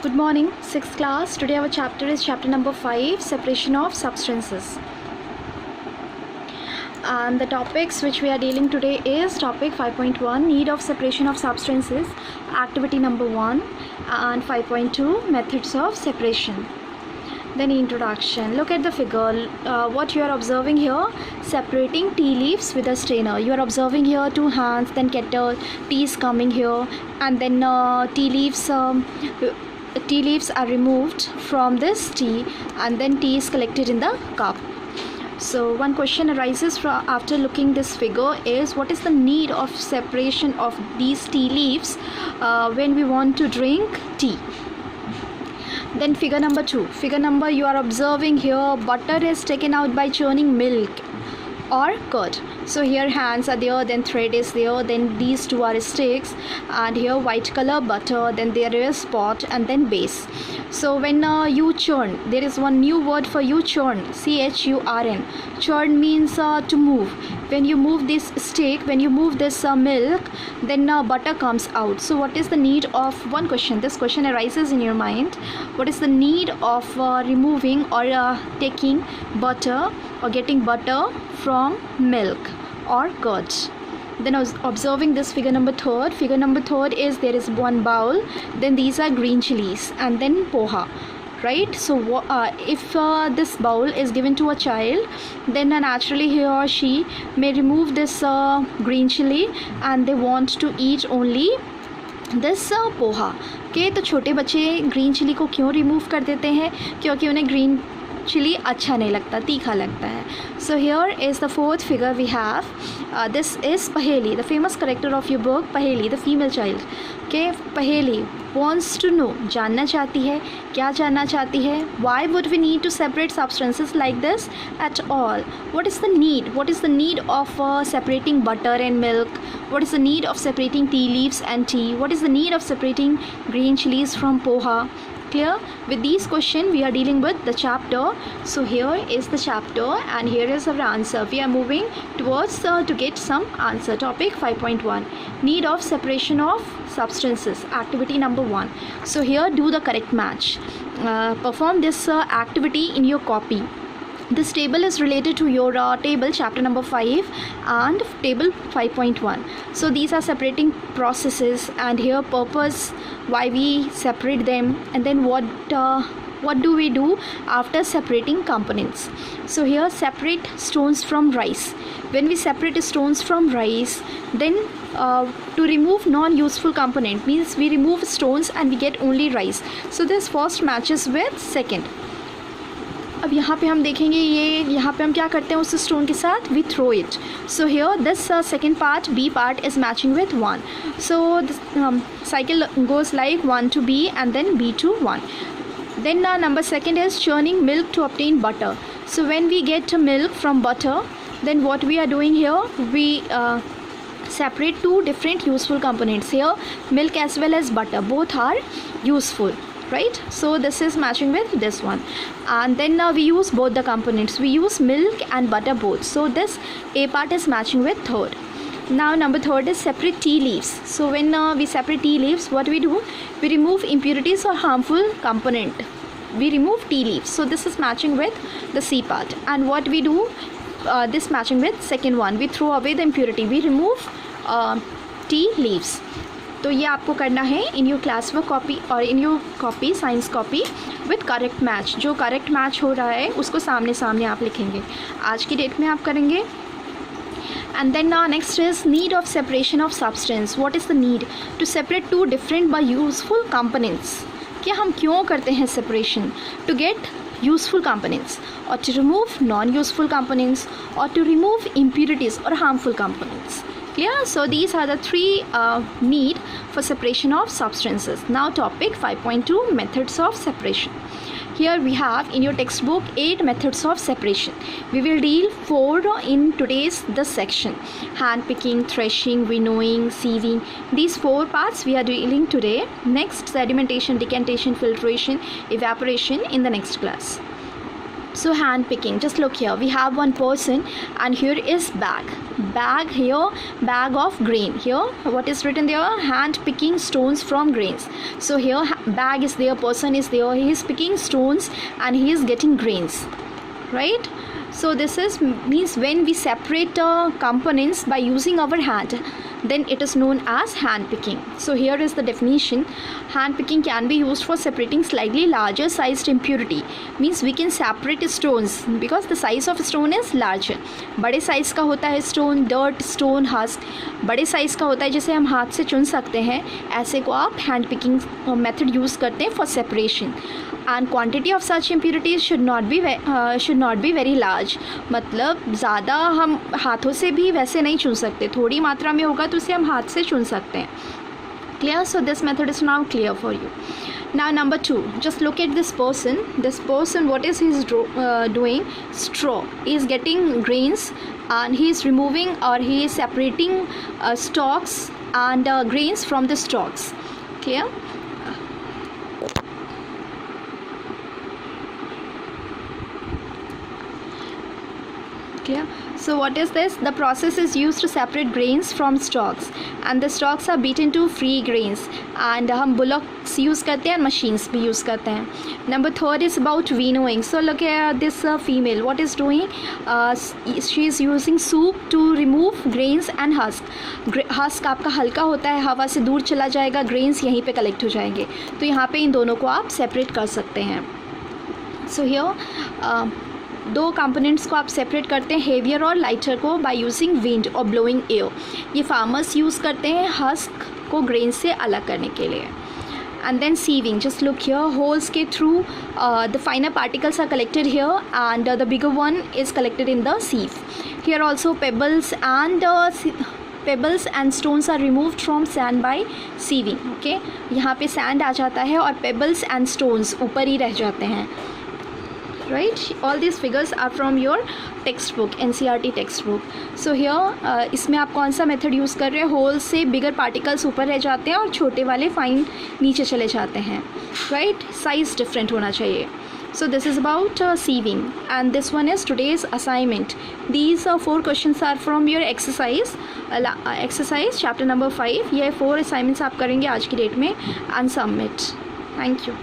Good morning, 6th class. Today our chapter is chapter number 5, separation of substances. And the topics which we are dealing today is topic 5.1, need of separation of substances, activity number 1, and 5.2, methods of separation. Then introduction. Look at the figure. What you are observing here, separating tea leaves with a strainer. You are observing here two hands, then kettle, tea is coming here, and then tea leaves are removed from this tea, and then tea is collected in the cup. So one question arises after looking this figure is, what is the need of separation of these tea leaves when we want to drink tea? Then figure number 2. You are observing here, butter is taken out by churning milk or curd. So here hands are there, then thread is there, then these two are sticks, and here white color butter, then there is pot, and then base. So when you churn, there is one new word for you, churn, churn. Churn means to move. When you move this stick, when you move this milk, then butter comes out. So what is the need of, one question, this question arises in your mind, what is the need of removing or taking butter or getting butter from milk or curd? Then I was observing this figure number 3. Figure number 3 is, there is one bowl, then these are green chilies, and then poha, right? So if this bowl is given to a child, then naturally he or she may remove this green chili, and they want to eat only this poha के. तो छोटे बच्चे green chilli को क्यों remove कर देते हैं? क्योंकि उन्हें ग्रीन चिली अच्छा नहीं लगता, तीखा लगता है. So here is the 4th figure we have. This is Paheli, the famous character of your book, Paheli, the female child. Okay, Paheli wants to know, जानना चाहती है. क्या जानना चाहती है? Why would we need to separate substances like this at all? What is the need? What is the need of separating butter and milk? What is the need of separating tea leaves and tea? What is the need of separating green chilies from poha? Clear? With these questions we are dealing with the chapter. So here is the chapter, and here is our answer. We are moving towards to get some answer. Topic 5.1, need of separation of substances, activity number 1. So here do the correct match. Perform this activity in your copy. This table is related to your table chapter number 5 and table 5.1. So these are separating processes, and here purpose, why we separate them, and then what do we do after separating components. So here, separate stones from rice. When we separate stones from rice, then to remove non-useful component means we remove stones and we get only rice. So this first matches with second. अब यहाँ पे हम देखेंगे, ये यहाँ पे हम क्या करते हैं उस स्टोन के साथ, we throw it. So here this second part, B part, is matching with 1. सो cycle goes like 1 to B and then B to 1. Then number 2 is churning milk to obtain butter. So when we get milk from butter, then what we are doing here, we separate two different useful components. Here milk as well as butter, both are useful, right? So this is matching with this one, and then we use both the components. We use milk and butter both. So this A part is matching with 3rd. Now number 3rd is separate tea leaves. So when we separate tea leaves, what we do, we remove impurities or harmful component. We remove tea leaves. So this is matching with the C part. And what we do, this matching with second one, we throw away the impurity. We remove tea leaves. तो ये आपको करना है in your class work copy और in your copy, science copy, with correct match. जो correct match हो रहा है उसको सामने सामने आप लिखेंगे. आज की डेट में आप करेंगे. And then next is need of separation of substance. What is the need? To separate two different but useful components. क्या हम क्यों करते हैं separation? To get useful components, or to remove non-useful components, or to remove impurities or harmful components. Clear? So these are the 3 need for separation of substances. Now topic 5.2, methods of separation. Here we have in your textbook 8 methods of separation. We will deal 4 in today's this section. Hand picking, threshing, winnowing, sieving. These 4 parts we are dealing today. Next, sedimentation, decantation, filtration, evaporation in the next class. So hand picking, just look here, we have one person and here is bag here, bag of grain. Here what is written there? Hand picking stones from grains. So here bag is there, person is there, he is picking stones and he is getting grains, right? So this is means when we separate components by using our hand, then it is known as hand picking. So here is the definition. Hand picking can be used for separating slightly larger sized impurity. Means we can separate stones because the size of stone is larger. बड़े size का होता है stone, dirt, stone, husk. बड़े size का होता है जिसे हम हाथ से चुन सकते हैं, ऐसे को आप हैंड पिकिंग मेथड यूज़ करते हैं for separation. And quantity of such impurities should not be very large. मतलब ज़्यादा हम हाथों से भी वैसे नहीं चुन सकते, थोड़ी मात्रा में होगा तो उसे हम हाथ से चुन सकते हैं. Clear? So this method is now clear for you. Now number 2, just look at this person. This person, what is he doing? Straw. He is getting grains and he is removing or he is separating stalks and grains from the stalks. Clear? Clear? So what is this? The process is used to separate grains from stalks and the stalks are beaten to free grains and हम bullocks use करते हैं, machines भी use करते हैं. Number 3 is about winnowing. So look at this female. What is doing? She is using soup to remove grains and husk. Husk आपका हल्का होता है, हवा से दूर चला जाएगा, grains यहीं पे collect हो जाएंगे. तो यहाँ पे इन दोनों को आप separate कर सकते हैं. So here दो कंपोनेंट्स को आप सेपरेट करते हैं, हेवियर और लाइटर को, बाय यूजिंग विंड और ब्लोइंग एयर. ये फार्मर्स यूज़ करते हैं हस्क को ग्रेन से अलग करने के लिए. And then sieving, just look here, holes के through the finer particles are collected here and the bigger one is collected in the sieve. Here also pebbles and stones are removed from sand by sieving. Okay, यहाँ पे sand आ जाता है और pebbles and stones ऊपर ही रह जाते हैं. Right, all these figures are from your textbook, NCERT textbook. So here इसमें आप कौन सा मेथड यूज़ कर रहे हैं? होल से बिगर पार्टिकल्स ऊपर रह जाते हैं और छोटे वाले फाइन नीचे चले जाते हैं. राइट, साइज डिफरेंट होना चाहिए. So this is about sieving and this one is today's assignment. These 4 questions are from your exercise chapter number 5. ये 4 assignments आप करेंगे आज की डेट में and submit. Thank you.